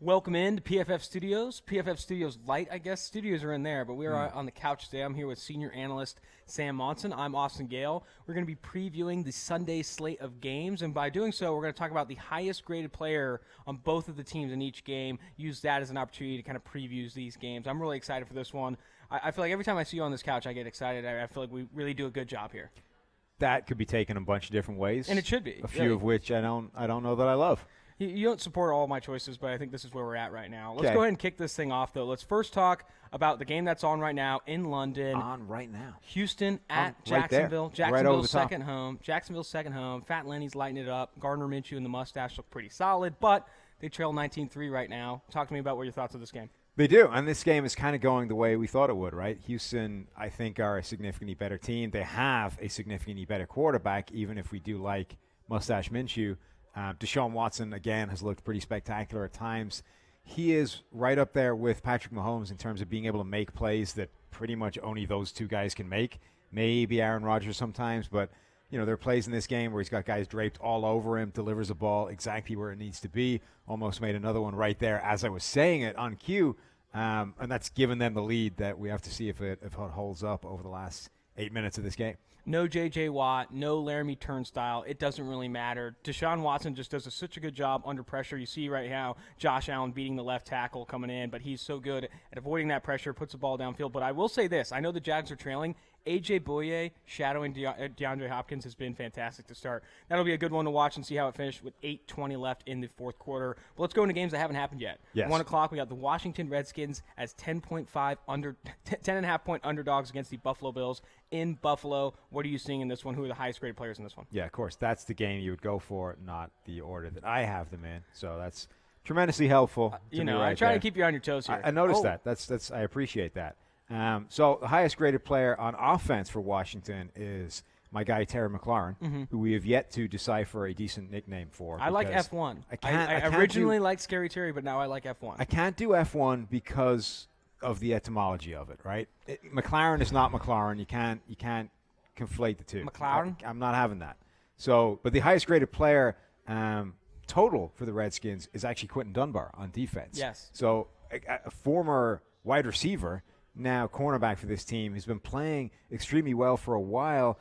Welcome in to PFF Studios. PFF Studios Light, I guess. Studios are in there, but we are on the couch today. I'm here with senior analyst Sam Monson. I'm Austin Gayle. We're going to be previewing the Sunday slate of games, and by doing so, we're going to talk about the highest-graded player on both of the teams in each game, use that as an opportunity to kind of preview these games. I'm really excited for this one. I feel like every time I see you on this couch, I get excited. I feel like we really do a good job here. That could be taken a bunch of different ways. And it should be. A few of which I don't know that I love. You don't support all of my choices, but I think this is where we're at right now. Let's go ahead and kick this thing off, though. Let's first talk about the game that's on right now in London. On right now. Houston at Jacksonville. Jacksonville's second home. Jacksonville's second home. Fat Lenny's lighting it up. Gardner Minshew and the mustache look pretty solid, but they trail 19-3 right now. Talk to me about what your thoughts of this game. They do, and this game is kind of going the way we thought it would, right? Houston, I think, are a significantly better team. They have a significantly better quarterback, even if we do like Mustache Minshew. Deshaun Watson, again, has looked pretty spectacular at times. He is right up there with Patrick Mahomes in terms of being able to make plays that pretty much only those two guys can make. Maybe Aaron Rodgers sometimes, but you know, there are plays in this game where he's got guys draped all over him, delivers a ball exactly where it needs to be. Almost made another one right there as I was saying it on cue, and that's given them the lead that we have to see if it holds up over the last 8 minutes of this game. No J.J. Watt, no Laramie Turnstile. It doesn't really matter. Deshaun Watson just does such a good job under pressure. You see right now Josh Allen beating the left tackle coming in, but he's so good at avoiding that pressure, puts the ball downfield. But I will say this. I know the Jags are trailing. A.J. Bouye shadowing DeAndre Hopkins has been fantastic to start. That'll be a good one to watch and see how it finished with 8:20 left in the fourth quarter. But let's go into games that haven't happened yet. Yes. 1 o'clock, we got the Washington Redskins as 10.5 point underdogs against the Buffalo Bills in Buffalo. What are you seeing in this one? Who are the highest graded players in this one? Yeah, of course. That's the game you would go for, not the order that I have them in. So that's tremendously helpful. I try to keep you on your toes here. I noticed that. That's I appreciate that. So the highest graded player on offense for Washington is my guy Terry McLaurin, who we have yet to decipher a decent nickname for. I like F1. I originally liked Scary Terry, but now I like F1. I can't do F1 because of the etymology of it, right? McLaren is not McLaurin. You can't conflate the two. McLaren? I'm not having that. So, but the highest graded player total for the Redskins is actually Quentin Dunbar on defense. Yes. So a former wide receiver, now cornerback for this team, who's been playing extremely well for a while.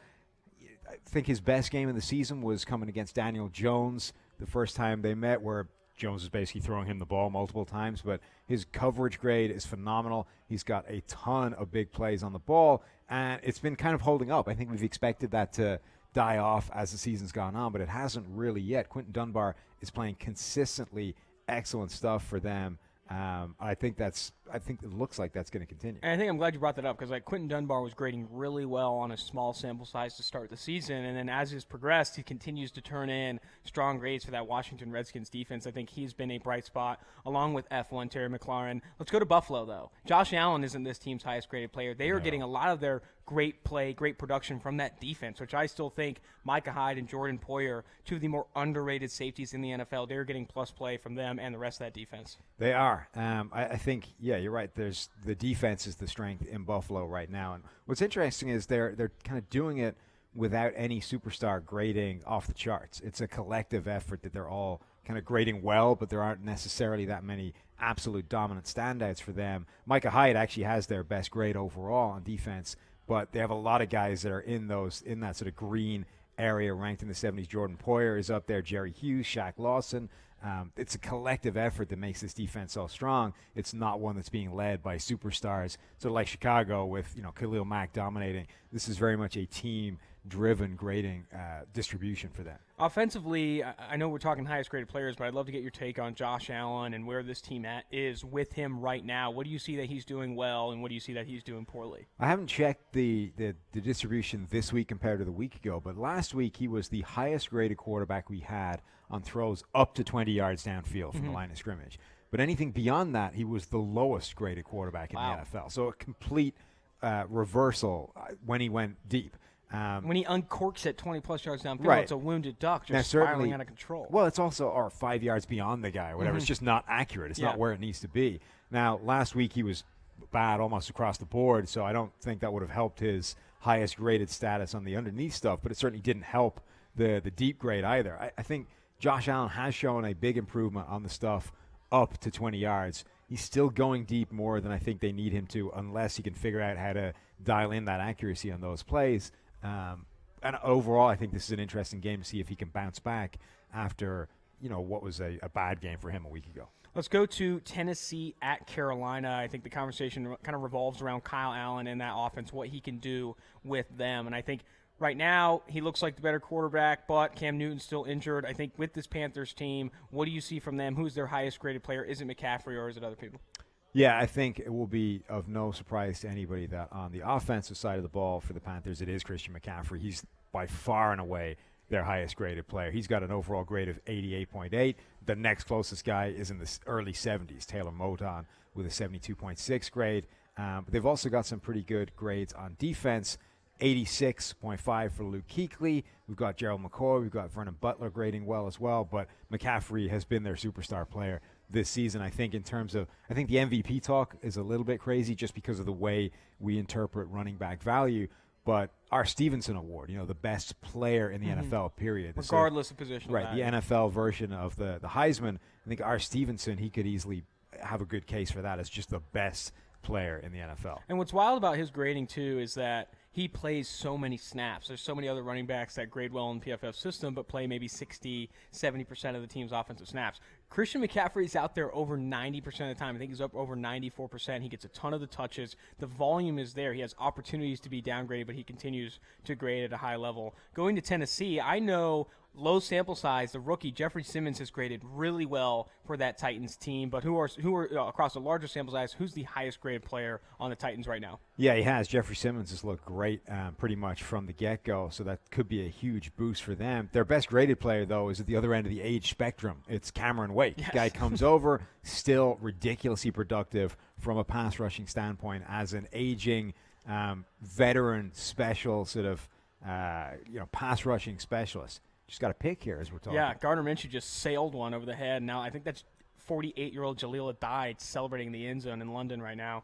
I think his best game of the season was coming against Daniel Jones the first time they met, where Jones was basically throwing him the ball multiple times, but his coverage grade is phenomenal. He's got a ton of big plays on the ball, and it's been kind of holding up. I think we've expected that to die off as the season's gone on, but it hasn't really yet. Quentin Dunbar is playing consistently excellent stuff for them. I think it looks like that's going to continue. And I think I'm glad you brought that up because Quentin Dunbar was grading really well on a small sample size to start the season, and then as he's progressed, he continues to turn in strong grades for that Washington Redskins defense. I think he's been a bright spot along with F1 Terry McLaurin. Let's go to Buffalo though. Josh Allen isn't this team's highest graded player. They are getting a lot of their great play, great production from that defense, which I still think Micah Hyde and Jordan Poyer, two of the more underrated safeties in the NFL, they're getting plus play from them and the rest of that defense. They are. I think, yeah, you're right. There's the defense is the strength in Buffalo right now. And what's interesting is they're kind of doing it without any superstar grading off the charts. It's a collective effort that they're all kind of grading well, but there aren't necessarily that many absolute dominant standouts for them. Micah Hyde actually has their best grade overall on defense, but they have a lot of guys that are in that sort of green area ranked in the 70s. Jordan Poyer is up there, Jerry Hughes, Shaq Lawson. It's a collective effort that makes this defense so strong. It's not one that's being led by superstars. So like Chicago with Khalil Mack dominating, this is very much a team-driven grading distribution for them. Offensively, I know we're talking highest-graded players, but I'd love to get your take on Josh Allen and where this team is with him right now. What do you see that he's doing well, and what do you see that he's doing poorly? I haven't checked the distribution this week compared to the week ago, but last week he was the highest-graded quarterback we had on throws up to 20 yards downfield from the line of scrimmage. But anything beyond that, he was the lowest-graded quarterback in the NFL. So a complete reversal when he went deep. When he uncorks it 20-plus yards downfield, right. It's a wounded duck just spiraling out of control. Well, it's also 5 yards beyond the guy or whatever. It's just not accurate. It's not where it needs to be. Now, last week he was bad almost across the board, so I don't think that would have helped his highest-graded status on the underneath stuff, but it certainly didn't help the deep grade either. I think Josh Allen has shown a big improvement on the stuff up to 20 yards. He's still going deep more than I think they need him to, unless he can figure out how to dial in that accuracy on those plays. And overall, I think this is an interesting game to see if he can bounce back after, what was a bad game for him a week ago. Let's go to Tennessee at Carolina. I think the conversation kind of revolves around Kyle Allen and that offense, what he can do with them. And I think right now he looks like the better quarterback, but Cam Newton's still injured. I think with this Panthers team, what do you see from them? Who's their highest graded player? Is it McCaffrey or is it other people? Yeah, I think it will be of no surprise to anybody that on the offensive side of the ball for the Panthers, it is Christian McCaffrey. He's by far and away their highest graded player. He's got an overall grade of 88.8. The next closest guy is in the early 70s, Taylor Moton, with a 72.6 grade. But they've also got some pretty good grades on defense. 86.5 for Luke Kuechly. We've got Gerald McCoy. We've got Vernon Butler grading well as well. But McCaffrey has been their superstar player this season. I think the MVP talk is a little bit crazy just because of the way we interpret running back value. But our Stevenson Award, the best player in the NFL, period. Regardless of position. Right, the NFL version of the Heisman. I think our Stevenson, he could easily have a good case for that as just the best player in the NFL. And what's wild about his grading, too, is that he plays so many snaps. There's so many other running backs that grade well in the PFF system but play maybe 60, 70% of the team's offensive snaps. Christian McCaffrey is out there over 90% of the time. I think he's up over 94%. He gets a ton of the touches. The volume is there. He has opportunities to be downgraded, but he continues to grade at a high level. Going to Tennessee, I know low sample size, the rookie Jeffrey Simmons has graded really well for that Titans team, but who are across a larger sample size, who's the highest graded player on the Titans right now? Yeah, he has. Jeffrey Simmons has looked great pretty much from the get-go, so that could be a huge boost for them. Their best graded player, though, is at the other end of the age spectrum. It's Cameron Wake. Yes. The guy comes over, still ridiculously productive from a pass rushing standpoint as an aging veteran special sort of pass rushing specialist. Just got a pick here as we're talking. Yeah, Gardner Minshew just sailed one over the head. Now I think that's 48-year-old Jaleel Addae celebrating the end zone in London right now.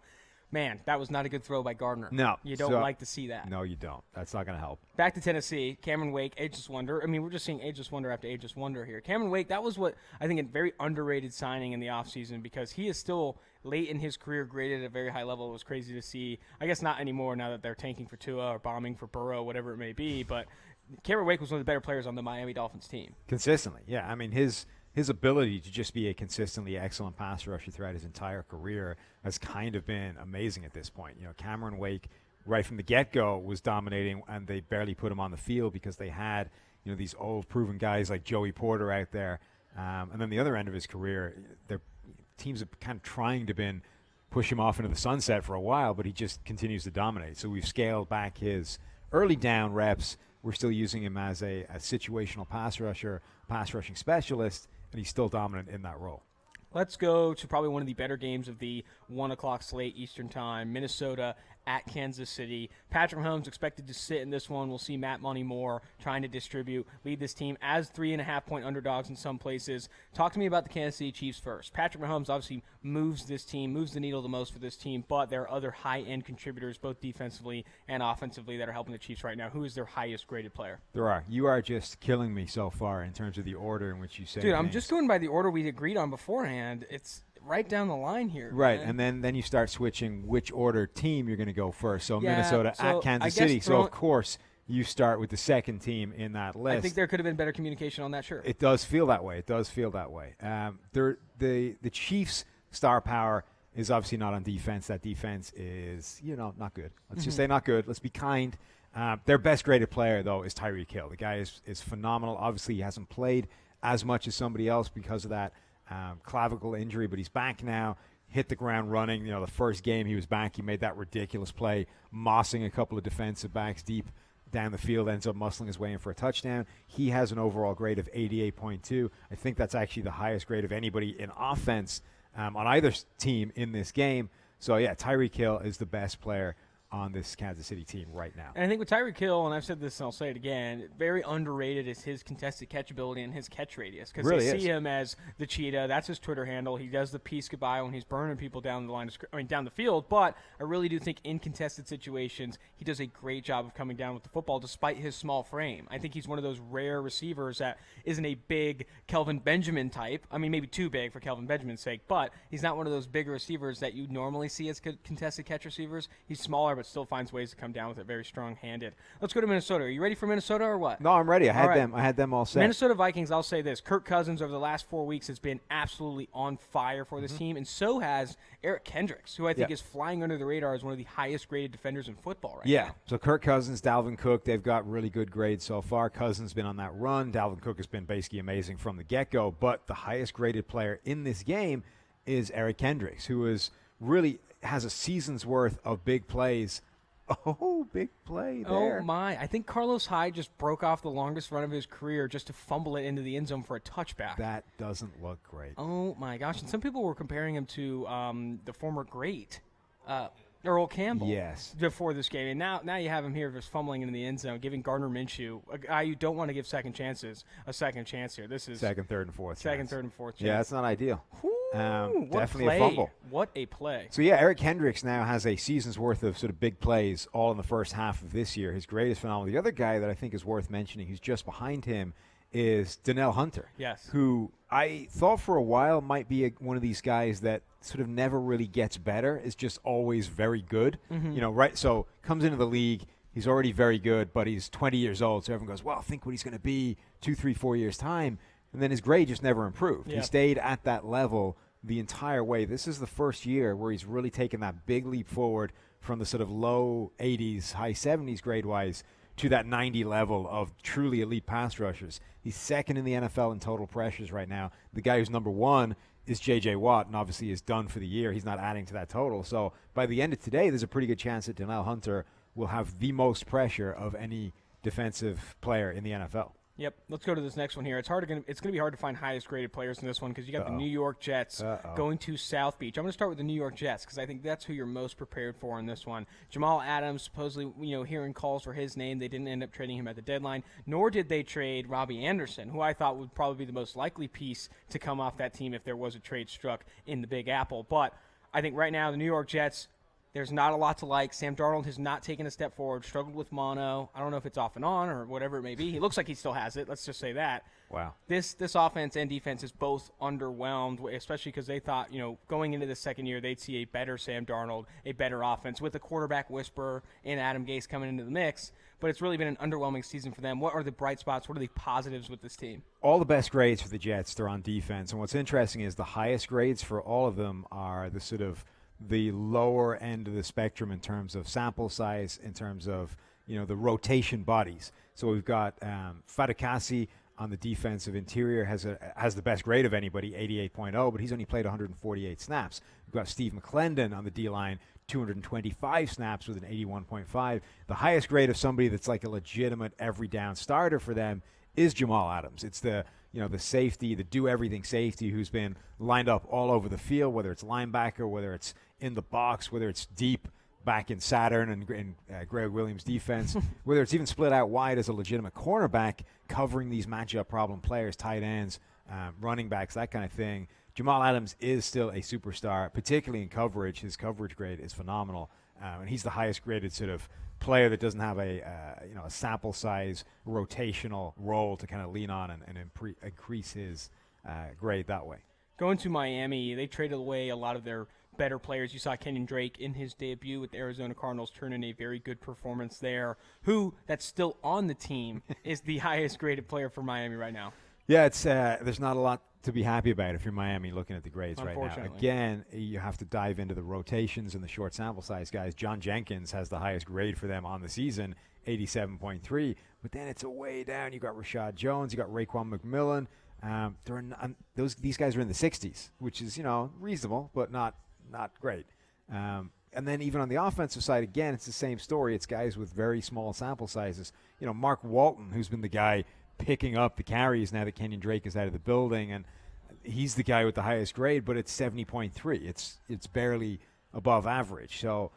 Man, that was not a good throw by Gardner. No. You don't like to see that. No, you don't. That's not going to help. Back to Tennessee, Cameron Wake, ageless wonder. I mean, we're just seeing ageless wonder after ageless wonder here. Cameron Wake, that was what I think a very underrated signing in the offseason because he is still late in his career graded at a very high level. It was crazy to see. I guess not anymore now that they're tanking for Tua or bombing for Burrow, whatever it may be, but Cameron Wake was one of the better players on the Miami Dolphins team. Consistently, yeah. I mean, his ability to just be a consistently excellent pass rusher throughout his entire career has kind of been amazing at this point. Cameron Wake, right from the get-go, was dominating, and they barely put him on the field because they had, these old proven guys like Joey Porter out there. And then the other end of his career, their teams have kind of trying to push him off into the sunset for a while, but he just continues to dominate. So we've scaled back his early down reps. We're still using him as a situational pass rushing specialist, and he's still dominant in that role. Let's go to probably one of the better games of the 1 o'clock slate Eastern time, Minnesota at Kansas City. Patrick Mahomes expected to sit in this one. We'll see Matt Moore trying to lead this team as 3.5-point underdogs in some places. Talk to me about the Kansas City Chiefs first. Patrick Mahomes obviously moves the needle the most for this team, but there are other high-end contributors, both defensively and offensively, that are helping the Chiefs right now. Who is their highest-graded player? There are. You are just killing me so far in terms of the order in which you say Dude, things. I'm just going by the order we agreed on beforehand. It's right down the line here. Right, man. and then you start switching which order team you're going to go first. So yeah, Minnesota so at Kansas City. So, of course, you start with the second team in that list. I think there could have been better communication on that, sure. It does feel that way. The Chiefs' star power is obviously not on defense. That defense is, not good. Let's just say not good. Let's be kind. Their best graded player, though, is Tyreek Hill. The guy is phenomenal. Obviously, he hasn't played as much as somebody else because of that clavicle injury, but he's back now, hit the ground running. The first game he was back, he made that ridiculous play, mossing a couple of defensive backs deep down the field, ends up muscling his way in for a touchdown. He has an overall grade of 88.2. I think that's actually the highest grade of anybody in offense on either team in this game. So, yeah, Tyreek Hill is the best player on this Kansas City team right now. And I think with Tyreek Hill, and I've said this and I'll say it again, very underrated is his contested catch ability and his catch radius. Because really they see him as the cheetah. That's his Twitter handle. He does the peace goodbye when he's burning people down the line, down the field. But I really do think in contested situations, he does a great job of coming down with the football despite his small frame. I think he's one of those rare receivers that isn't a big Kelvin Benjamin type. I mean, maybe too big for Kelvin Benjamin's sake, but he's not one of those bigger receivers that you normally see as contested catch receivers. He's smaller, but still finds ways to come down with it, very strong-handed. Let's go to Minnesota. Are you ready for Minnesota or what? No, I'm ready. I had them all set. Minnesota Vikings, I'll say this. Kirk Cousins over the last 4 weeks has been absolutely on fire for this team, and so has Eric Kendricks, who I think is flying under the radar as one of the highest-graded defenders in football right now. So Kirk Cousins, Dalvin Cook, they've got really good grades so far. Cousins been on that run. Dalvin Cook has been basically amazing from the get-go, but the highest-graded player in this game is Eric Kendricks, who is really has a season's worth of big plays. Oh, big play there. Oh, my. I think Carlos Hyde just broke off the longest run of his career just to fumble it into the end zone for a touchback. That doesn't look great. Oh, my gosh. And some people were comparing him to the former great Earl Campbell before this game. And now you have him here just fumbling into the end zone, giving Gardner Minshew, a guy you don't want to give second chances, a second chance here. This is second, third, and fourth chance. Chance. Yeah, that's not ideal. Definitely a fumble. What a play. So, Eric Kendricks now has a season's worth of sort of big plays all in the first half of this year. His grade is phenomenal. The other guy that I think is worth mentioning, who's just behind him, is Donnell Hunter. Yes. Who I thought for a while might be one of these guys that sort of never really gets better, is just always very good. Right? So, comes into the league, he's already very good, but he's 20 years old, so everyone goes, well, think what he's going to be 2, 3, 4 years' time. And then his grade just never improved. Yeah. He stayed at that level the entire way. This is the first year where he's really taken that big leap forward from the sort of low 80s, high 70s grade-wise to that 90 level of truly elite pass rushers. He's second in the NFL in total pressures right now. The guy who's number one is J.J. Watt, and obviously is done for the year. He's not adding to that total. So by the end of today, there's a pretty good chance that Donnell Hunter will have the most pressure of any defensive player in the NFL. Yep. Let's go to this next one here. It's going to be hard to find highest graded players in this one because you got the New York Jets going to South Beach. I'm going to start with the New York Jets because I think that's who you're most prepared for in this one. Jamal Adams, supposedly, hearing calls for his name. They didn't end up trading him at the deadline, nor did they trade Robbie Anderson, who I thought would probably be the most likely piece to come off that team if there was a trade struck in the Big Apple. But I think right now the New York Jets, there's not a lot to like. Sam Darnold has not taken a step forward, struggled with mono. I don't know if it's off and on or whatever it may be. He looks like he still has it. Let's just say that. Wow. This offense and defense is both underwhelmed, especially because they thought, going into the second year, they'd see a better Sam Darnold, a better offense with a quarterback whisperer and Adam Gase coming into the mix. But it's really been an underwhelming season for them. What are the bright spots? What are the positives with this team? All the best grades for the Jets, they're on defense. And what's interesting is the highest grades for all of them are the sort of the lower end of the spectrum in terms of sample size, in terms of, the rotation bodies. So we've got Fatukasi on the defensive interior has the best grade of anybody, 88.0, but he's only played 148 snaps. We've got Steve McClendon on the D-line, 225 snaps with an 81.5. The highest grade of somebody that's like a legitimate every down starter for them is Jamal Adams. It's the safety, the do-everything safety who's been lined up all over the field, whether it's linebacker, whether it's in the box, whether it's deep back in Saturn and Greg Williams' defense, whether it's even split out wide as a legitimate cornerback covering these matchup problem players, tight ends, running backs, that kind of thing. Jamal Adams is still a superstar, particularly in coverage. His coverage grade is phenomenal, and he's the highest graded sort of player that doesn't have a sample size rotational role to kind of lean on and increase his grade that way. Going to Miami, they traded away a lot of their better players. You saw Kenyon Drake in his debut with the Arizona Cardinals turn in a very good performance there. Who, that's still on the team, is the highest graded player for Miami right now? Yeah, it's there's not a lot to be happy about if you're Miami looking at the grades right now. Again, you have to dive into the rotations and the short sample size guys. John Jenkins has the highest grade for them on the season, 87.3. But then it's a way down. You got Rashad Jones, you got Raekwon McMillan. These guys are in the 60s, which is reasonable, but not great. And then even on the offensive side, again, it's the same story. It's guys with very small sample sizes. Mark Walton, who's been the guy picking up the carries now that Kenyon Drake is out of the building, and he's the guy with the highest grade, but it's 70.3. It's barely above average. So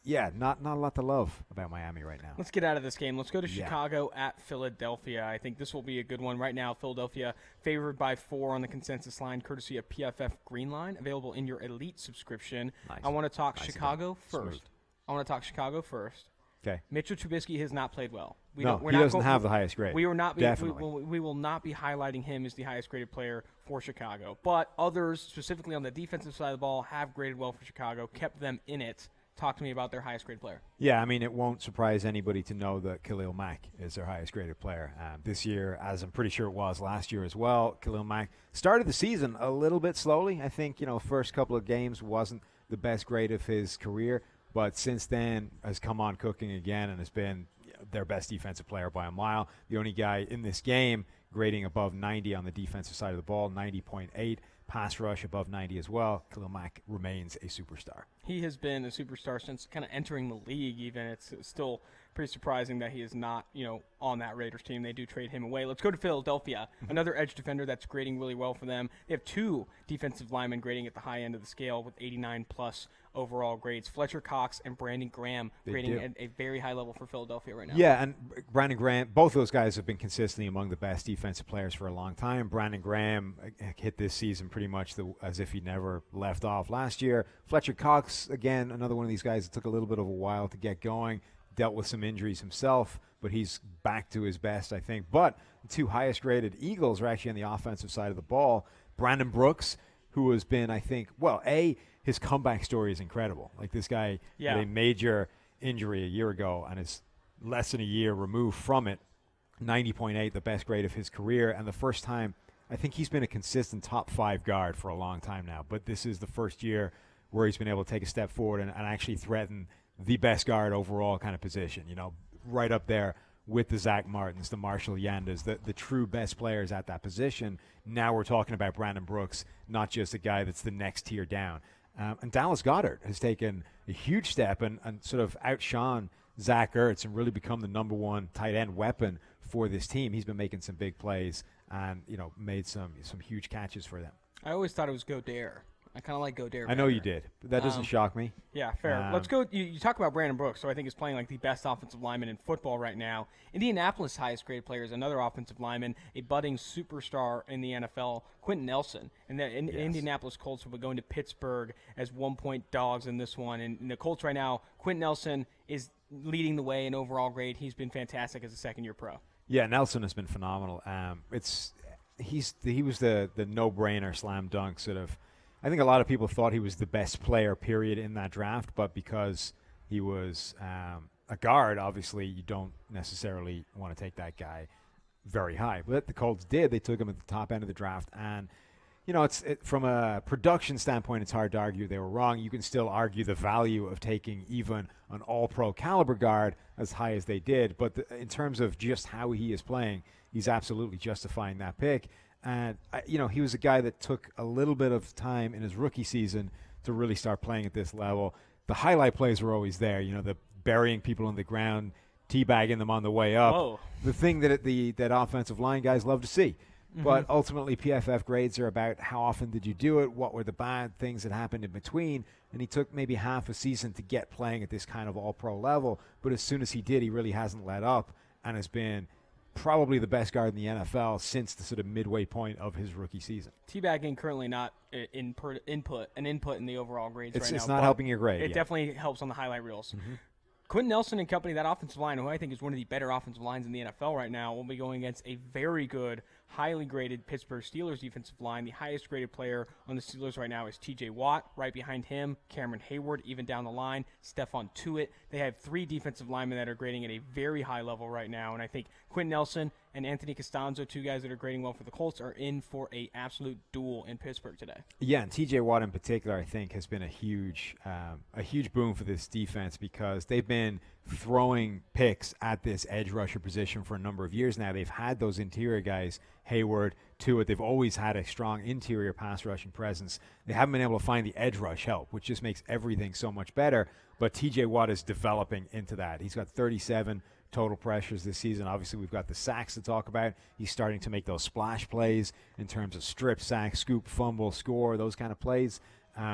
yeah, not a lot to love about Miami right now. Let's get out of this game. Let's go to Chicago at Philadelphia. I think this will be a good one. Right now, Philadelphia favored by 4 on the consensus line, courtesy of PFF Green Line, available in your Elite subscription. Nice. I want to talk Chicago first. Smooth. I want to talk Chicago first. Okay. Mitchell Trubisky has not played well. He doesn't have the highest grade. We will not be, Definitely. we will not be highlighting him as the highest graded player for Chicago. But others, specifically on the defensive side of the ball, have graded well for Chicago, kept them in it. Talk to me about their highest graded player. Yeah, I mean, it won't surprise anybody to know that Khalil Mack is their highest graded player this year, as I'm pretty sure it was last year as well. Khalil Mack started the season a little bit slowly. I think, first couple of games wasn't the best grade of his career, but since then has come on cooking again and has been their best defensive player by a mile. The only guy in this game grading above 90 on the defensive side of the ball, 90.8. Pass rush above 90 as well. Khalil Mack remains a superstar. He has been a superstar since kind of entering the league even. It's still pretty surprising that he is not, on that Raiders team. They do trade him away. Let's go to Philadelphia, another edge defender that's grading really well for them. They have 2 defensive linemen grading at the high end of the scale with 89-plus overall grades. Fletcher Cox and Brandon Graham grading at a very high level for Philadelphia right now. Yeah, and Brandon Graham, both those guys have been consistently among the best defensive players for a long time. Brandon Graham hit this season pretty much as if he never left off last year. Fletcher Cox, again, another one of these guys that took a little bit of a while to get going, dealt with some injuries himself, but he's back to his best, I think. But the 2 highest-graded Eagles are actually on the offensive side of the ball. Brandon Brooks, who has been, I think, his comeback story is incredible. Like, this guy had a major injury a year ago and is less than a year removed from it. 90.8, the best grade of his career, and the first time, I think he's been a consistent top 5 guard for a long time now, but this is the first year where he's been able to take a step forward and actually threaten the best guard overall kind of position, right up there with the Zach Martins, the Marshall Yandas, the true best players at that position. Now we're talking about Brandon Brooks, not just a guy that's the next tier down. And Dallas Goedert has taken a huge step and sort of outshone Zach Ertz and really become the number 1 tight end weapon for this team. He's been making some big plays and, made some huge catches for them. I always thought it was Godare. I kind of like Godare. I know you did, but that doesn't shock me. Yeah, fair. Let's go. You talk about Brandon Brooks, so I think he's playing like the best offensive lineman in football right now. Indianapolis' highest grade player is another offensive lineman, a budding superstar in the NFL, Quentin Nelson. And the Indianapolis Colts will be going to Pittsburgh as 1-point dogs in this one. And the Colts right now, Quentin Nelson is leading the way in overall grade. He's been fantastic as a second-year pro. Yeah, Nelson has been phenomenal. He was the no-brainer slam dunk sort of. I think a lot of people thought he was the best player, period, in that draft, but because he was a guard, obviously you don't necessarily want to take that guy very high. But the Colts did. They took him at the top end of the draft. And, from a production standpoint, it's hard to argue they were wrong. You can still argue the value of taking even an all-pro caliber guard as high as they did. But in terms of just how he is playing, he's absolutely justifying that pick. And, he was a guy that took a little bit of time in his rookie season to really start playing at this level. The highlight plays were always there, the burying people in the ground, teabagging them on the way up. Whoa. The thing that that offensive line guys love to see. Mm-hmm. But ultimately, PFF grades are about how often did you do it, what were the bad things that happened in between. And he took maybe half a season to get playing at this kind of all-pro level. But as soon as he did, he really hasn't let up and has been probably the best guard in the NFL since the sort of midway point of his rookie season. Teabagging currently not an input in the overall grades right now. It's not helping your grade. It definitely helps on the highlight reels. Mm-hmm. Quentin Nelson and company, that offensive line, who I think is one of the better offensive lines in the NFL right now, will be going against a very good, highly graded Pittsburgh Steelers defensive line. The highest graded player on the Steelers right now is TJ Watt. Right behind him, Cameron Hayward, even down the line, Stephon Tuitt. They have 3 defensive linemen that are grading at a very high level right now, and I think Quentin Nelson and Anthony Costanzo, 2 guys that are grading well for the Colts, are in for a absolute duel in Pittsburgh today. Yeah, and TJ Watt in particular, I think, has been a huge boon for this defense because they've been throwing picks at this edge rusher position for a number of years now. They've had those interior guys, Hayward, Tuitt. They've always had a strong interior pass rushing presence. They haven't been able to find the edge rush help, which just makes everything so much better. But TJ Watt is developing into that. He's got 37 total pressures this season. Obviously, we've got the sacks to talk about. He's starting to make those splash plays in terms of strip, sack, scoop, fumble, score, those kind of plays.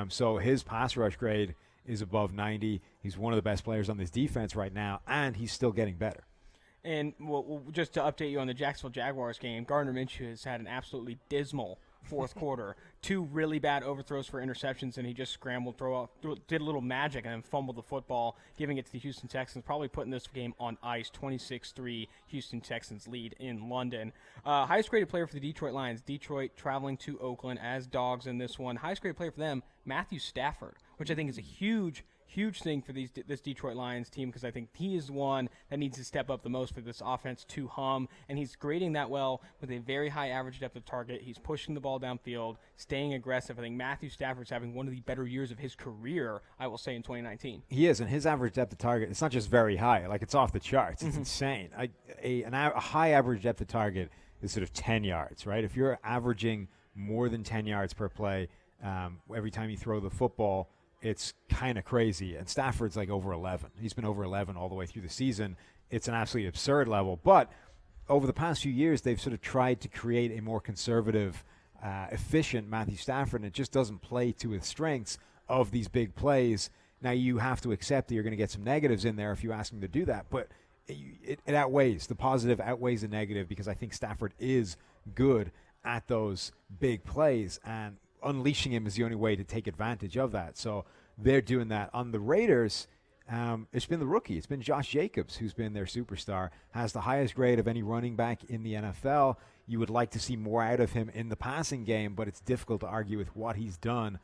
So his pass rush grade is above 90. He's one of the best players on this defense right now, and he's still getting better. And just to update you on the Jacksonville Jaguars game, Gardner Minshew has had an absolutely dismal fourth quarter. 2 really bad overthrows for interceptions, and he just scrambled, did a little magic, and then fumbled the football, giving it to the Houston Texans, probably putting this game on ice. 26-3 Houston Texans lead in London. Highest graded player for the Detroit Lions. Detroit traveling to Oakland as dogs in this one. Highest graded player for them, Matthew Stafford, which I think is a huge thing for this Detroit Lions team, because I think he is the one that needs to step up the most for this offense to hum, and he's grading that well with a very high average depth of target. He's pushing the ball downfield, staying aggressive. I think Matthew Stafford's having one of the better years of his career, I will say, in 2019. He is, and his average depth of target, it's not just very high, like it's off the charts. It's insane. A high average depth of target is sort of 10 yards, right? If you're averaging more than 10 yards per play every time you throw the football, it's kind of crazy. And Stafford's like over 11. He's been over 11 all the way through the season. It's an absolutely absurd level. But over the past few years, they've sort of tried to create a more conservative, efficient Matthew Stafford, and it just doesn't play to his strengths of these big plays. Now, you have to accept that you're going to get some negatives in there if you ask him to do that. But it outweighs. The positive outweighs the negative, because I think Stafford is good at those big plays, and unleashing him is the only way to take advantage of that. So they're doing that. On the Raiders, it's been the rookie. It's been Josh Jacobs who's been their superstar, has the highest grade of any running back in the NFL. You would like to see more out of him in the passing game, but it's difficult to argue with what he's done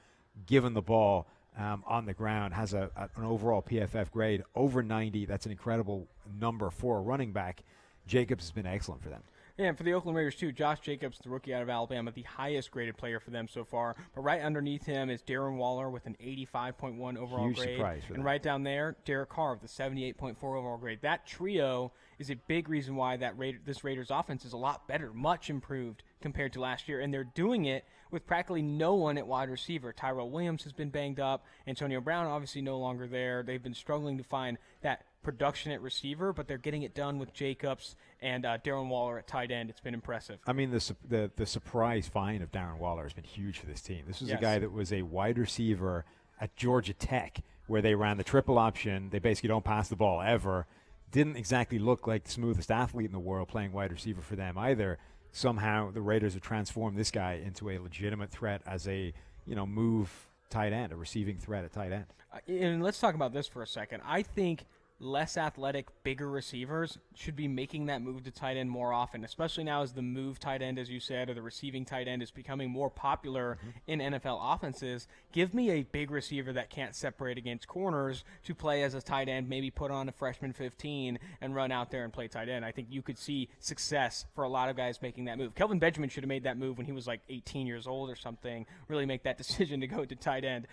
given the ball on the ground. Has an overall PFF grade over 90. That's an incredible number for a running back. Jacobs has been excellent for them. Yeah, and for the Oakland Raiders, too, Josh Jacobs, the rookie out of Alabama, the highest-graded player for them so far. But right underneath him is Darren Waller with an 85.1 overall Huge grade. surprise for and them. right down there, Derek Carr with the 78.4 overall grade. That trio is a big reason why this Raiders offense is a lot better, much improved compared to last year. And they're doing it with practically no one at wide receiver. Tyrell Williams has been banged up. Antonio Brown obviously no longer there. They've been struggling to find that production at receiver, but they're getting it done with Jacobs and Darren Waller at tight end. It's been impressive. I mean, the surprise find of Darren Waller has been huge for this team. This was a guy that was a wide receiver at Georgia Tech, where they ran the triple option. They basically don't pass the ball ever. Didn't exactly look like the smoothest athlete in the world playing wide receiver for them either. Somehow the Raiders have transformed this guy into a legitimate threat as a move tight end, a receiving threat at tight end. And let's talk about this for a second. I think less athletic, bigger receivers should be making that move to tight end more often, especially now as the move tight end, as you said, or the receiving tight end is becoming more popular in NFL offenses. Give me a big receiver that can't separate against corners to play as a tight end, maybe put on a freshman 15 and run out there and play tight end. I think you could see success for a lot of guys making that move. Kelvin Benjamin should have made that move when he was like 18 years old or something, really make that decision to go to tight end.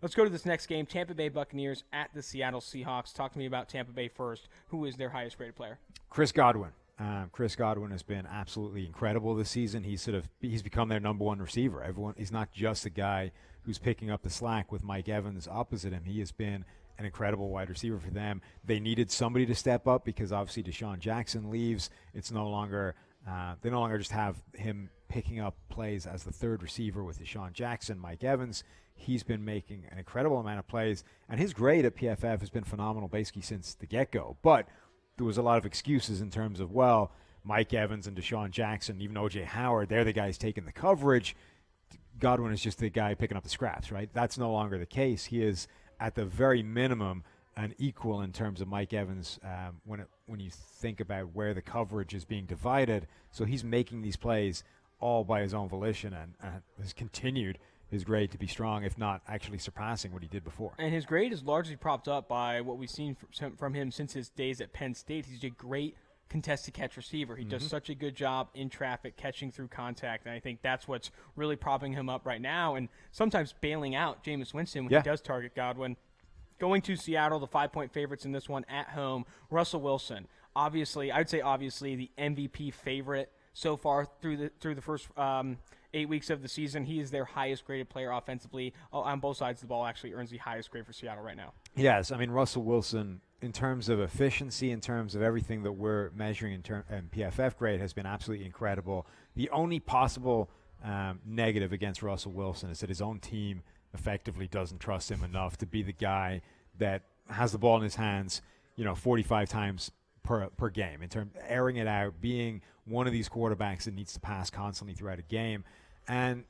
Let's go to this next game, Tampa Bay Buccaneers at the Seattle Seahawks. Talk to me about Tampa Bay first. Who is their highest-rated player? Chris Godwin. Chris Godwin has been absolutely incredible this season. He's become their number one receiver. He's not just a guy who's picking up the slack with Mike Evans opposite him. He has been an incredible wide receiver for them. They needed somebody to step up because obviously Deshaun Jackson leaves. It's no longer they no longer just have him picking up plays as the third receiver with Deshaun Jackson, Mike Evans. He's been making an incredible amount of plays, and his grade at PFF has been phenomenal basically since the get-go. But there was a lot of excuses in terms of, well, Mike Evans and Deshaun Jackson, even O.J. Howard, they're the guys taking the coverage. Godwin is just the guy picking up the scraps, right? That's no longer the case. He is, at the very minimum, an equal in terms of Mike Evans when you think about where the coverage is being divided. So he's making these plays all by his own volition and has continued his grade to be strong, if not actually surpassing what he did before. And his grade is largely propped up by what we've seen from him since his days at Penn State. He's a great contested catch receiver. He does such a good job in traffic, catching through contact, and I think that's what's really propping him up right now and sometimes bailing out Jameis Winston when he does target Godwin. Going to Seattle, the 5-point favorites in this one at home. Russell Wilson, obviously the MVP favorite so far through the first 8 weeks of the season. He is their highest graded player offensively on both sides of the ball. Actually earns the highest grade for Seattle right now. Yes, I mean Russell Wilson, in terms of efficiency, in terms of everything that we're measuring in PFF grade, has been absolutely incredible. The only possible negative against Russell Wilson is that his own team effectively doesn't trust him enough to be the guy that has the ball in his hands, 45 times per game, in terms of airing it out, being one of these quarterbacks that needs to pass constantly throughout a game. And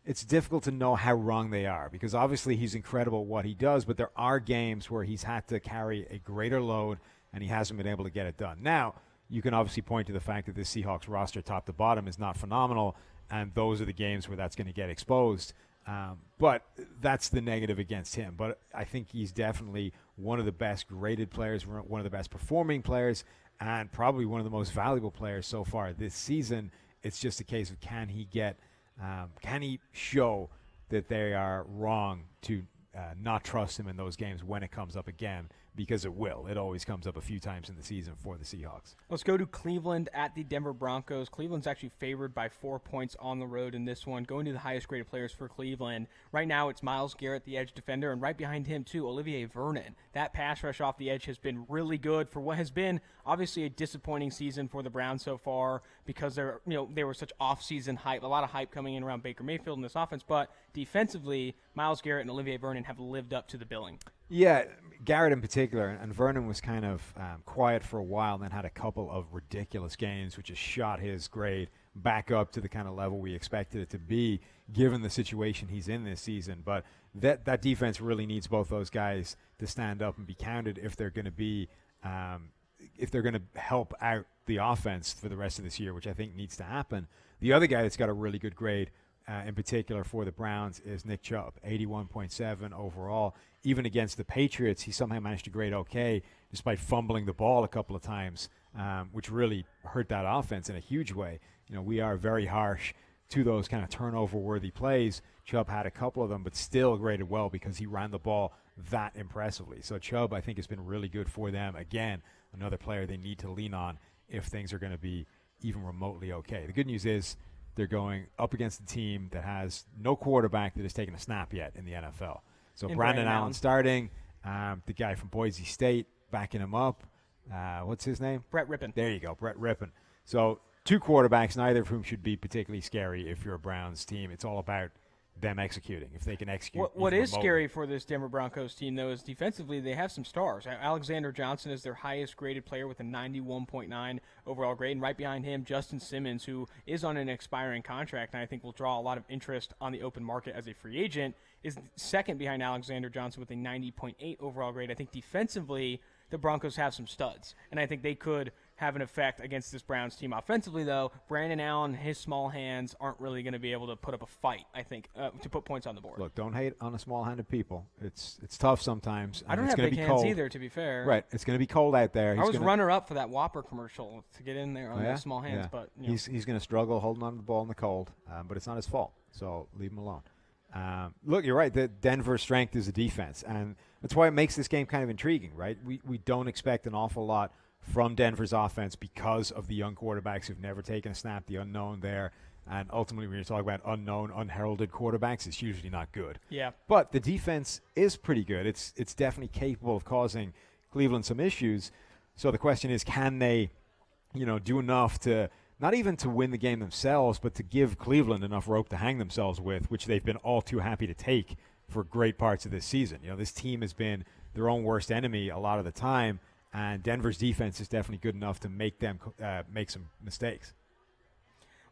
it's difficult to know how wrong they are, because obviously he's incredible at what he does, but there are games where he's had to carry a greater load and he hasn't been able to get it done. Now, you can obviously point to the fact that this Seahawks roster top to bottom is not phenomenal, and those are the games where that's going to get exposed. But that's the negative against him. But I think he's definitely one of the best graded players, one of the best performing players, and probably one of the most valuable players so far this season. It's just a case of can he show that they are wrong to not trust him in those games when it comes up again, because it will. It always comes up a few times in the season for the Seahawks. Let's go to Cleveland at the Denver Broncos. Cleveland's actually favored by 4 points on the road in this one. Going to the highest graded players for Cleveland. Right now it's Myles Garrett, the edge defender, and right behind him too, Olivier Vernon. That pass rush off the edge has been really good for what has been obviously a disappointing season for the Browns so far, because they were such off-season hype, a lot of hype coming in around Baker Mayfield in this offense, but defensively, Myles Garrett and Olivier Vernon have lived up to the billing. Yeah, Garrett in particular, and Vernon was kind of quiet for a while, and then had a couple of ridiculous games, which has shot his grade back up to the kind of level we expected it to be, given the situation he's in this season. But that defense really needs both those guys to stand up and be counted if they're going to be if they're going to help out the offense for the rest of this year, which I think needs to happen. The other guy that's got a really good grade in particular for the Browns is Nick Chubb, 81.7 overall. Even against the Patriots, he somehow managed to grade okay, despite fumbling the ball a couple of times, which really hurt that offense in a huge way. We are very harsh to those kind of turnover-worthy plays. Chubb had a couple of them, but still graded well because he ran the ball that impressively. So Chubb, I think, has been really good for them. Again, another player they need to lean on if things are going to be even remotely okay. The good news is they're going up against a team that has no quarterback that has taken a snap yet in the NFL. So Brandon Allen starting, the guy from Boise State backing him up. What's his name? Brett Rippon. There you go, Brett Rippon. So two quarterbacks, neither of whom should be particularly scary if you're a Browns team. It's all about them executing, if they can execute. What is scary for this Denver Broncos team, though, is defensively they have some stars. Alexander Johnson is their highest-graded player with a 91.9 overall grade, and right behind him, Justin Simmons, who is on an expiring contract, and I think will draw a lot of interest on the open market as a free agent, is second behind Alexander Johnson with a 90.8 overall grade. I think defensively the Broncos have some studs, and I think they could have an effect against this Browns team. Offensively, though, Brandon Allen, his small hands aren't really going to be able to put up a fight, I think, to put points on the board. Look, don't hate on the small-handed people. It's tough sometimes. I don't have big hands either, to be fair. Right. It's going to be cold out there. I was runner-up for that Whopper commercial to get in there on those small hands. Yeah. But he's going to struggle holding on to the ball in the cold, but it's not his fault, so leave him alone. Look, you're right. The Denver's strength is the defense, and that's why it makes this game kind of intriguing, right? We don't expect an awful lot from Denver's offense because of the young quarterbacks who've never taken a snap, the unknown there. And ultimately, when you're talking about unknown, unheralded quarterbacks, it's usually not good. Yeah. But the defense is pretty good. It's definitely capable of causing Cleveland some issues. So the question is, can they, do enough to not even to win the game themselves, but to give Cleveland enough rope to hang themselves with, which they've been all too happy to take for great parts of this season. This team has been their own worst enemy a lot of the time, and Denver's defense is definitely good enough to make them make some mistakes.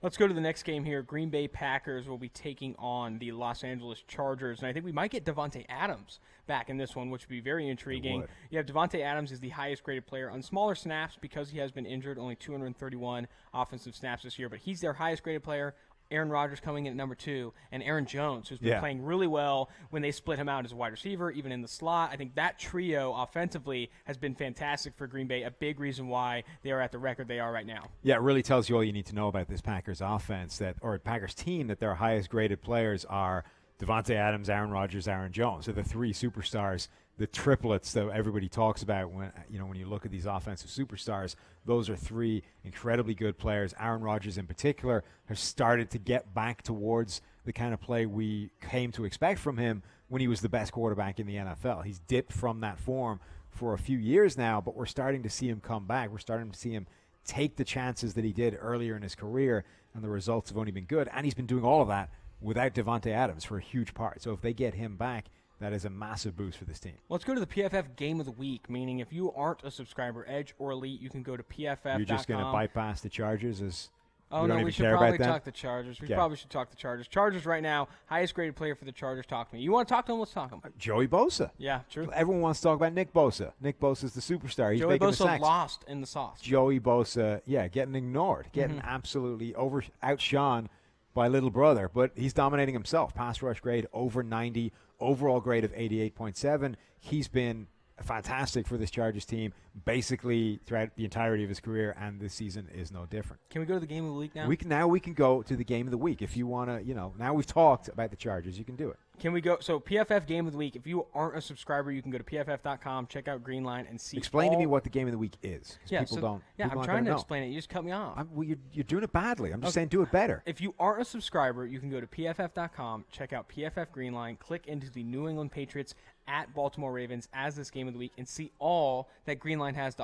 Let's go to the next game here. Green Bay Packers will be taking on the Los Angeles Chargers, and I think we might get Davante Adams back in this one, which would be very intriguing. You have Davante Adams is the highest-graded player on smaller snaps because he has been injured, only 231 offensive snaps this year, but he's their highest-graded player. Aaron Rodgers coming in at number 2, and Aaron Jones, who's been playing really well when they split him out as a wide receiver, even in the slot. I think that trio offensively has been fantastic for Green Bay, a big reason why they are at the record they are right now. Yeah, it really tells you all you need to know about this Packers offense, or Packers team, that their highest-graded players are Davante Adams, Aaron Rodgers, Aaron Jones. They're the three superstars, the triplets that everybody talks about when you look at these offensive superstars. Those are three incredibly good players. Aaron Rodgers in particular has started to get back towards the kind of play we came to expect from him when he was the best quarterback in the NFL. He's dipped from that form for a few years now, but we're starting to see him come back. We're starting to see him take the chances that he did earlier in his career, and the results have only been good. And he's been doing all of that without Devontae Adams for a huge part. So if they get him back, that is a massive boost for this team. Let's go to the PFF Game of the Week, meaning if you aren't a subscriber, Edge or Elite, you can go to PFF.com. You're just going to bypass the Chargers Oh, no, we should probably talk the Chargers. We probably should talk the Chargers. Chargers right now, highest graded player for the Chargers. Talk to me. You want to talk to him? Let's talk to him. Joey Bosa. Yeah, true. Everyone wants to talk about Nick Bosa. Nick Bosa is the superstar. He's Joey making Bosa the sacks. lost in the sauce. Joey Bosa, getting ignored, getting absolutely outshone by little brother. But he's dominating himself. Pass rush grade over 90, overall grade of 88.7. He's been fantastic for this Chargers team basically throughout the entirety of his career, and this season is no different. Can we go to the Game of the Week now? We can go to the Game of the Week. If you want to, now we've talked about the Chargers, you can do it. Can we go? So PFF Game of the Week. If you aren't a subscriber, you can go to PFF.com, check out Greenline, and see. Explain to me what the Game of the Week is. People don't. Yeah, I'm trying to explain it. You just cut me off. You're doing it badly. I'm just saying do it better. If you aren't a subscriber, you can go to PFF.com, check out PFF Greenline, click into the New England Patriots at Baltimore Ravens as this Game of the Week, and see all that Greenline has to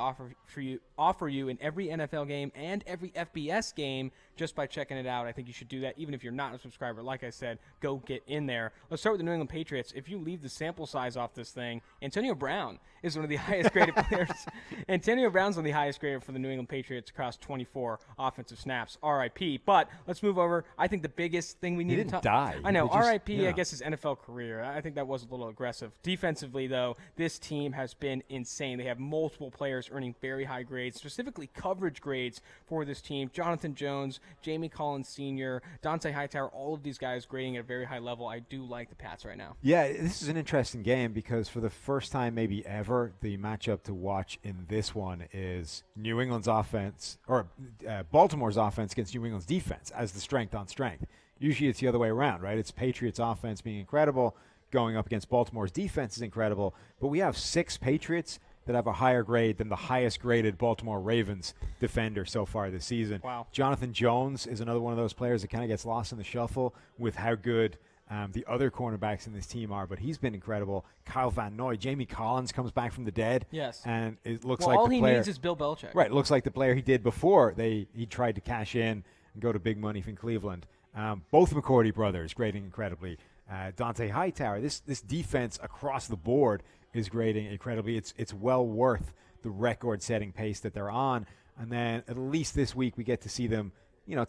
offer you in every NFL game and every FBS game just by checking it out. I think you should do that even if you're not a subscriber. Like I said, go get in there. Let's start with the New England Patriots. If you leave the sample size off this thing, Antonio Brown is one of the highest graded players. Antonio Brown's one of the highest graded for the New England Patriots across 24 offensive snaps. RIP. But let's move over. I think the biggest thing we need to talk. Die. I know. RIP, I guess, his NFL career. I think that was a little aggressive. Defensively, though, this team has been insane. They have multiple players earning very high grades, specifically coverage grades for this team. Jonathan Jones, Jamie Collins Sr., Dante Hightower, all of these guys grading at a very high level. I do like the Pats right now. Yeah, this is an interesting game because for the first time maybe ever, the matchup to watch in this one is New England's offense, or Baltimore's offense against New England's defense as the strength on strength. Usually it's the other way around, right? It's Patriots offense being incredible, going up against Baltimore's defense is incredible, but we have 6 Patriots that have a higher grade than the highest graded Baltimore Ravens defender so far this season. Wow. Jonathan Jones is another one of those players that kind of gets lost in the shuffle with how good the other cornerbacks in this team are, but he's been incredible. Kyle Van Noy, Jamie Collins comes back from the dead. Yes. And it looks like all the he player, needs is Bill Belichick. Right, it looks like the player he did before he tried to cash in and go to big money from Cleveland. Both McCourty brothers grading incredibly. Dante Hightower, this defense across the board is grading incredibly. It's well worth the record-setting pace that they're on. And then at least this week we get to see them,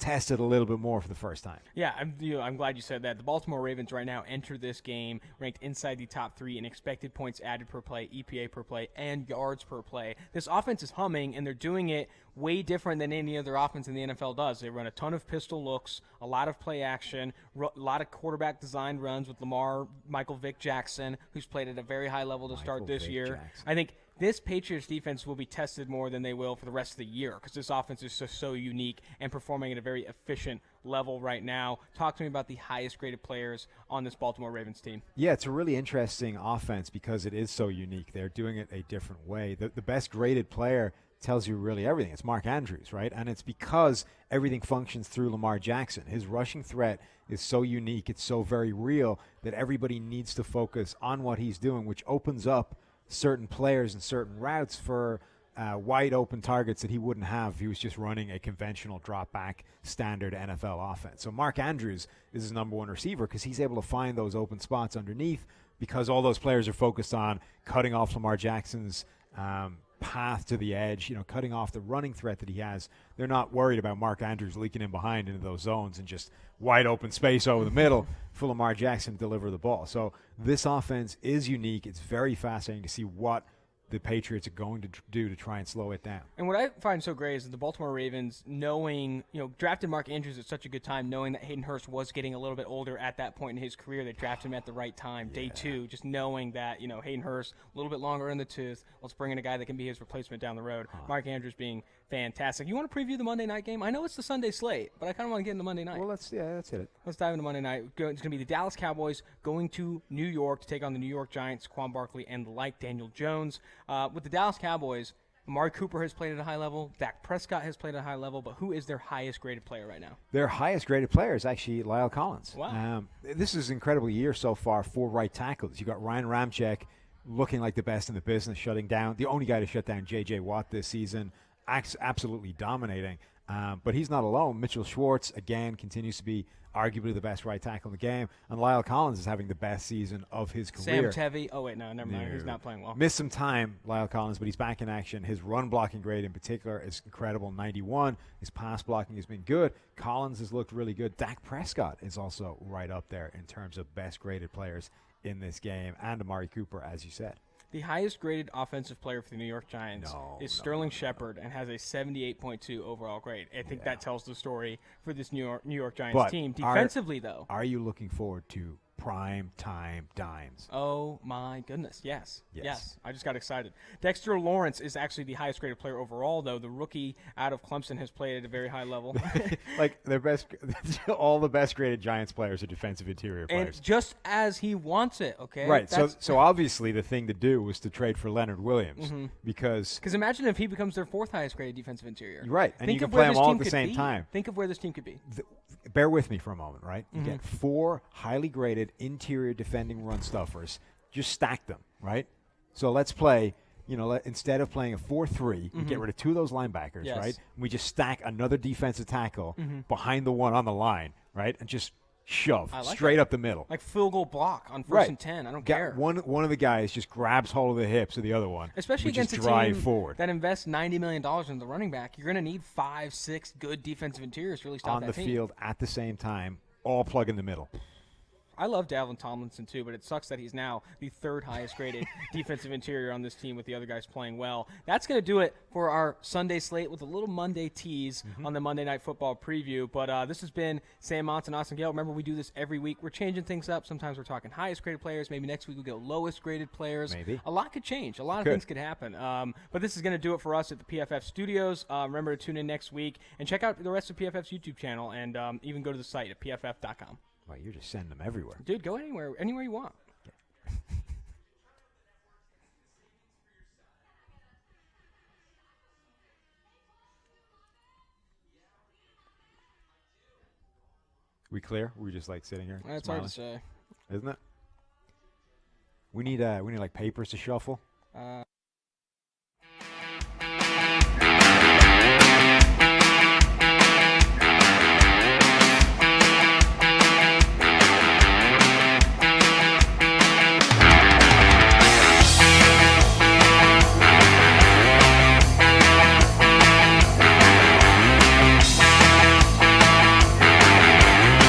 test it a little bit more for the first time. Yeah, I'm glad you said that. The Baltimore Ravens right now enter this game ranked inside the top 3 in expected points added per play, EPA per play, and yards per play. This offense is humming, and they're doing it way different than any other offense in the NFL does. They run a ton of pistol looks, a lot of play action, a lot of quarterback-designed runs with Michael Vick Jackson, who's played at a very high level to start this year. I think this Patriots defense will be tested more than they will for the rest of the year because this offense is just so unique and performing at a very efficient level right now. Talk to me about the highest graded players on this Baltimore Ravens team. Yeah, it's a really interesting offense because it is so unique. They're doing it a different way. The best graded player tells you really everything. It's Mark Andrews, right? And it's because everything functions through Lamar Jackson. His rushing threat is so unique. It's so very real that everybody needs to focus on what he's doing, which opens up certain players and certain routes for wide open targets that he wouldn't have if he was just running a conventional drop back standard NFL offense. So Mark Andrews is his number one receiver because he's able to find those open spots underneath because all those players are focused on cutting off Lamar Jackson's path to the edge, cutting off the running threat that he has. They're not worried about Mark Andrews leaking in behind into those zones and just wide open space over the middle for Lamar Jackson to deliver the ball. So this offense is unique. It's very fascinating to see what the Patriots are going to do to try and slow it down. And what I find so great is that the Baltimore Ravens, knowing, drafted Mark Andrews at such a good time, knowing that Hayden Hurst was getting a little bit older at that point in his career. They drafted him at the right time, day 2, just knowing that, Hayden Hurst, a little bit longer in the tooth. Let's bring in a guy that can be his replacement down the road. Mark Andrews being fantastic. You want to preview the Monday night game? I know it's the Sunday slate, but I kind of want to get into Monday night. Well, let's hit it. Let's dive into Monday night. It's going to be the Dallas Cowboys going to New York to take on the New York Giants, Quan Barkley, and like Daniel Jones. With the Dallas Cowboys, Amari Cooper has played at a high level. Dak Prescott has played at a high level. But who is their highest graded player right now? Their highest graded player is actually Lyle Collins. Wow. This is an incredible year so far for right tackles. You got Ryan Ramczyk looking like the best in the business, shutting down the only guy to shut down J.J. Watt this season, absolutely dominating. But he's not alone. Mitchell Schwartz, again, continues to be arguably the best right tackle in the game. And Lyle Collins is having the best season of his career. Sam Tevy. Oh, wait, no, never mind. He's not playing well. Missed some time, Lyle Collins, but he's back in action. His run blocking grade in particular is incredible, 91. His pass blocking has been good. Collins has looked really good. Dak Prescott is also right up there in terms of best graded players in this game. And Amari Cooper, as you said. The highest graded offensive player for the New York Giants is Sterling Shepard and has a 78.2 overall grade. I think that tells the story for this New York Giants team. Defensively, though. Are you looking forward to prime time dimes? Oh, my goodness. Yes. I just got excited. Dexter Lawrence is actually the highest graded player overall, though. The rookie out of Clemson has played at a very high level. Like, their best, all the best graded Giants players are defensive interior players. And just as he wants it, okay? Right. So obviously the thing to do was to trade for Leonard Williams because imagine if he becomes their fourth highest graded defensive interior. Right. And you can play them all at the same time. Think of where this team could be. Bear with me for a moment, right? You get 4 highly graded interior defending run stuffers. Just stack them, right? So let's play, instead of playing a 4-3, we get rid of 2 of those linebackers, right? We just stack another defensive tackle behind the one on the line, right? And just shove straight up the middle. Like field goal block on 1st and 10. I don't care. One of the guys just grabs hold of the hips of the other one. Especially against a drive team forward. that invests $90 million in the running back. You're going to need 5-6 good defensive interiors to really stop on that the team. field at the same time, all plug in the middle. I love Dalvin Tomlinson, too, but it sucks that he's now the 3rd highest graded defensive interior on this team with the other guys playing well. That's going to do it for our Sunday slate with a little Monday tease on the Monday Night Football preview. But this has been Sam Monson, Austin Gayle. Remember, we do this every week. We're changing things up. Sometimes we're talking highest graded players. Maybe next week we'll go lowest graded players. Maybe. A lot could change. A lot of things could happen. But this is going to do it for us at the PFF studios. Remember to tune in next week and check out the rest of PFF's YouTube channel and even go to the site at pff.com. Wow, you're just sending them everywhere. Dude, go anywhere you want. We clear? We just like sitting here. That's smiling? hard to say. Isn't it? We need like papers to shuffle.